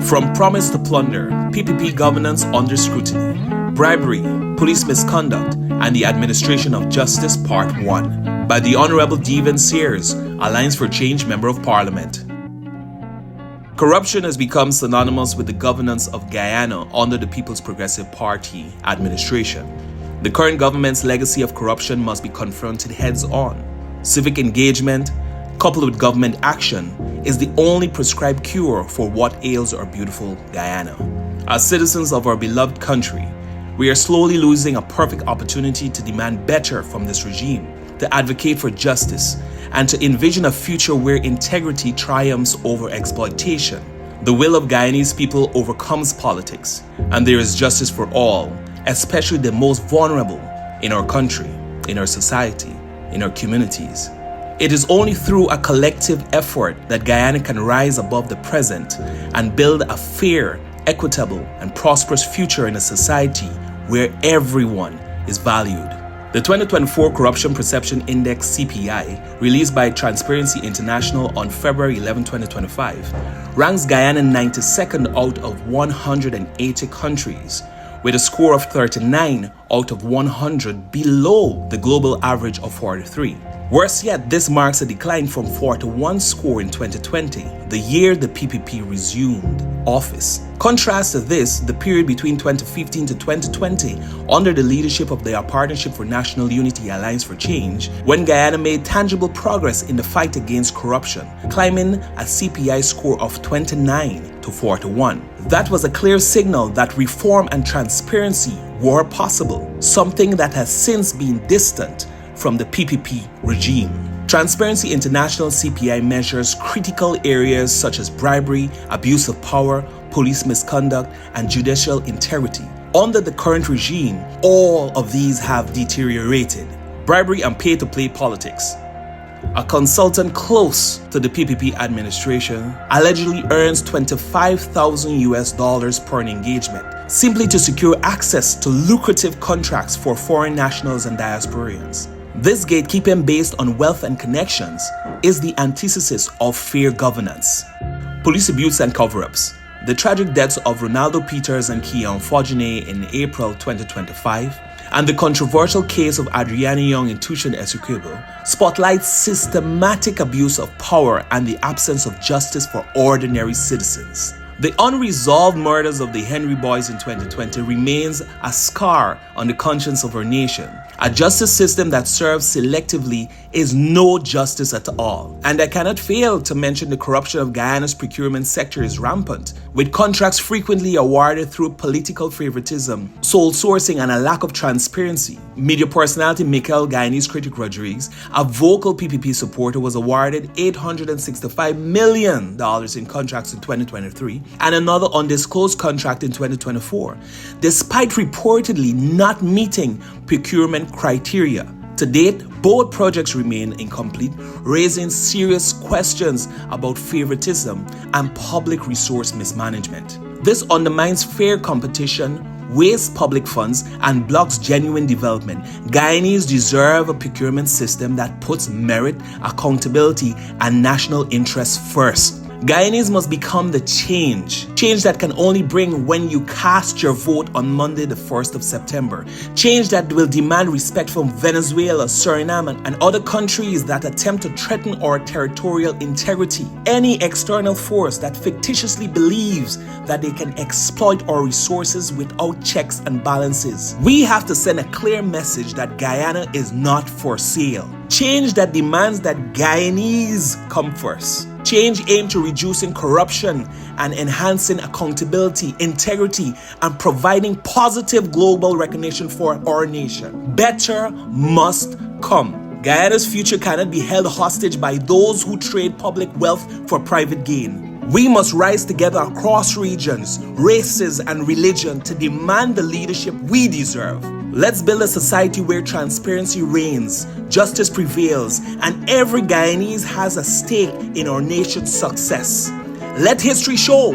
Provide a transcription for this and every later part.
From Promise to Plunder, PPP Governance Under Scrutiny, Bribery, Police Misconduct, and the Administration of Justice Part 1 by the Honorable Devon Sears, Alliance for Change Member of Parliament. Corruption has become synonymous with the governance of Guyana under the People's Progressive Party administration. The current government's legacy of corruption must be confronted heads-on. Civic engagement, coupled with government action, is the only prescribed cure for what ails our beautiful Guyana. As citizens of our beloved country, we are slowly losing a perfect opportunity to demand better from this regime, to advocate for justice, and to envision a future where integrity triumphs over exploitation. The will of Guyanese people overcomes politics, and there is justice for all, especially the most vulnerable in our country, in our society, in our communities. It is only through a collective effort that Guyana can rise above the present and build a fair, equitable, and prosperous future in a society where everyone is valued. The 2024 Corruption Perception Index (CPI), released by Transparency International on February 11, 2025, ranks Guyana 92nd out of 180 countries, with a score of 39 out of 100 below the global average of 43. Worse yet, this marks a decline from 41 score in 2020, the year the PPP resumed office. Contrast to this, the period between 2015 to 2020, under the leadership of the Partnership for National Unity Alliance for Change, when Guyana made tangible progress in the fight against corruption, climbing a CPI score of 29 to 41. That was a clear signal that reform and transparency were possible, something that has since been distant from the PPP regime. Transparency International CPI measures critical areas such as bribery, abuse of power, police misconduct, and judicial integrity. Under the current regime, all of these have deteriorated. Bribery and pay-to-play politics. A consultant close to the PPP administration allegedly earns $25,000 per engagement, simply to secure access to lucrative contracts for foreign nationals and diasporians. This gatekeeping based on wealth and connections is the antithesis of fair governance. Police abuse and cover-ups. The tragic deaths of Ronaldo Peters and Keon Fogene in April 2025 and the controversial case of Adriana Young and Tushan Essequibo spotlights systematic abuse of power and the absence of justice for ordinary citizens. The unresolved murders of the Henry Boys in 2020 remains a scar on the conscience of our nation. A justice system that serves selectively is no justice at all. And I cannot fail to mention the corruption of Guyana's procurement sector is rampant, with contracts frequently awarded through political favoritism, sole sourcing, and a lack of transparency. Media personality Michael Guyanese Critic Rodriguez, a vocal PPP supporter, was awarded $865 million in contracts in 2023 and another undisclosed contract in 2024, despite reportedly not meeting procurement criteria. To date, both projects remain incomplete, raising serious questions about favoritism and public resource mismanagement. This undermines fair competition, wastes public funds, and blocks genuine development. Guyanese deserve a procurement system that puts merit, accountability, and national interests first. Guyanese must become the change that can only bring when you cast your vote on Monday the 1st of September. Change that will demand respect from Venezuela, Suriname, and other countries that attempt to threaten our territorial integrity. Any external force that fictitiously believes that they can exploit our resources without checks and balances. We have to send a clear message that Guyana is not for sale. Change that demands that Guyanese come first. Change aimed to reducing corruption and enhancing accountability, integrity, and providing positive global recognition for our nation. Better must come. Guyana's future cannot be held hostage by those who trade public wealth for private gain. We must rise together across regions, races, and religion to demand the leadership we deserve. Let's build a society where transparency reigns, justice prevails, and every Guyanese has a stake in our nation's success. Let history show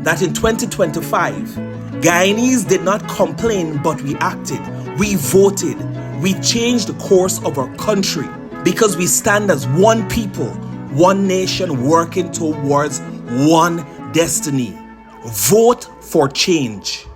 that in 2025, Guyanese did not complain, but we acted. We voted. We changed the course of our country because we stand as one people, one nation working towards one destiny. Vote for change.